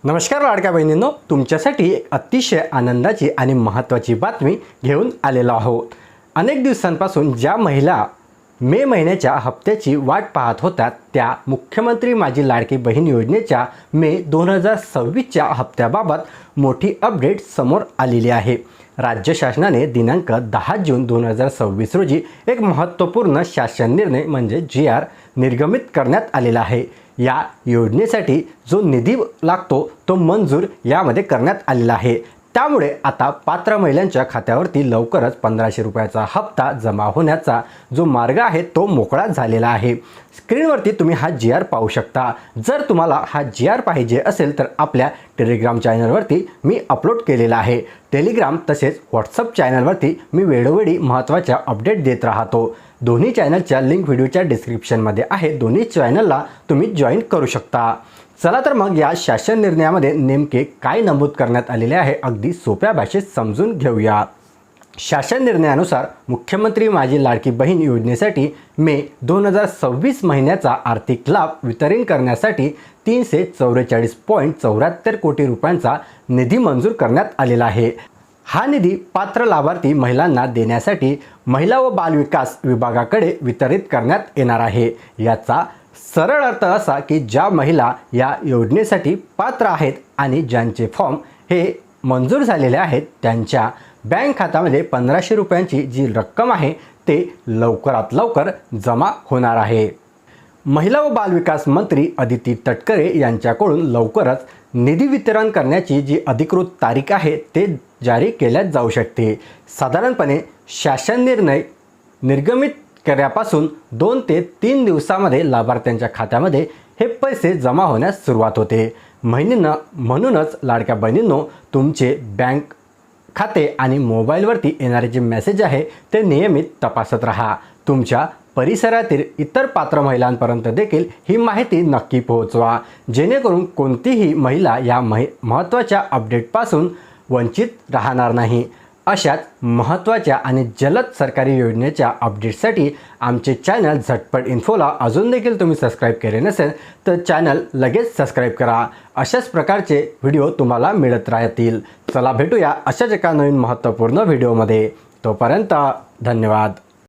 नमस्कार लाडक्या बहिणींनो, तुमच्यासाठी एक अतिशय आनंदाची आणि महत्त्वाची बातमी घेऊन आलेलो आहोत। अनेक दिवसांपासून ज्या महिला मे महिन्याच्या हप्त्याची वाट पाहत होत्या त्या मुख्यमंत्री माझी लाडकी बहीण योजनेच्या मे 2026च्या हप्त्याबाबत मोठी अपडेट समोर आलेली आहे। राज्य शासनाने दिनांक 10 जून 2026 रोजी एक महत्त्वपूर्ण शासन निर्णय म्हणजे GR निर्गमित करण्यात आलेला आहे। या योजनेसाठी जो निधी लागतो तो मंजूर यामध्ये करण्यात आलेला आहे। त्यामुळे आता पात्र महिलांच्या खात्यावरती लवकरच 1500 रुपयाचा हप्ता जमा होण्याचा जो मार्ग आहे तो मोकळा झालेला आहे। स्क्रीनवरती तुम्ही हा GR पाहू शकता। जर तुम्हाला हा GR पाहिजे असेल तर आपल्या टेलिग्राम चॅनलवरती मी अपलोड केलेला आहे। टेलिग्राम तसेच व्हॉट्सअप चॅनलवरती मी वेळोवेळी महत्त्वाच्या अपडेट देत राहतो। दोन्ही चॅनलच्या लिंक व्हिडिओच्या डिस्क्रिप्शनमध्ये आहे। दोन्ही चॅनलला तुम्ही जॉईन करू शकता। चला तर मग या शासन निर्णयामध्ये नेमके काय नमूद करण्यात आलेले आहे अगदी सोप्या भाषेत समजून घेऊया। शासन निर्णयानुसार मुख्यमंत्री माझी लाडकी बहीण योजनेसाठी मे 2026 महिन्याचा आर्थिक लाभ वितरण करण्यासाठी 344.74 कोटी रुपयांचा निधी मंजूर करण्यात आलेला आहे। हा निधी पात्र लाभार्थी महिलांना देण्यासाठी महिला व बालविकास विभागाकडे वितरित करण्यात येणार आहे। याचा सरळ अर्थ असा की ज्या महिला या योजनेसाठी पात्र आहेत आणि ज्यांचे फॉर्म हे मंजूर झालेले आहेत त्यांच्या बँक खात्यामध्ये 1500 रुपयांची जी रक्कम आहे ते लवकरात लवकर जमा होणार आहे। महिला व बालविकास मंत्री अदिती तटकरे यांच्याकडून लवकरच निधी वितरण करण्याची जी अधिकृत तारीख आहे ते जारी केल्यात जाऊ शकते। साधारणपणे शासन निर्णय निर्गमित केल्यापासून 2 ते 3 दिवसामध्ये लाभार्थ्यांच्या खात्यामध्ये हे पैसे जमा होण्यास सुरुवात होते। म्हणूनच लाडक्या बहिणींनो, तुमचे बँक खाते आणि मोबाईलवरती येणारे जे मेसेज आहे ते नियमित तपासत राहा। तुमच्या परिसरातील इतर पात्र महिलांपर्यंत देखील ही माहिती नक्की पोहोचवा, जेणेकरून कोणतीही महिला या महत्त्वाच्या अपडेटपासून वंचित राहणार नाही। अशाच महत्त्वाच्या आणि जलद सरकारी योजनेच्या अपडेटसाठी आमचे चॅनल झटपट इन्फोला अजून देखील तुम्ही सबस्क्राईब केले नसेल तर चॅनल लगेच सबस्क्राईब करा। अशाच प्रकारचे व्हिडिओ तुम्हाला मिळत राहतील। चला भेटूया अशाच एका नवीन महत्त्वपूर्ण व्हिडिओमध्ये। तोपर्यंत धन्यवाद।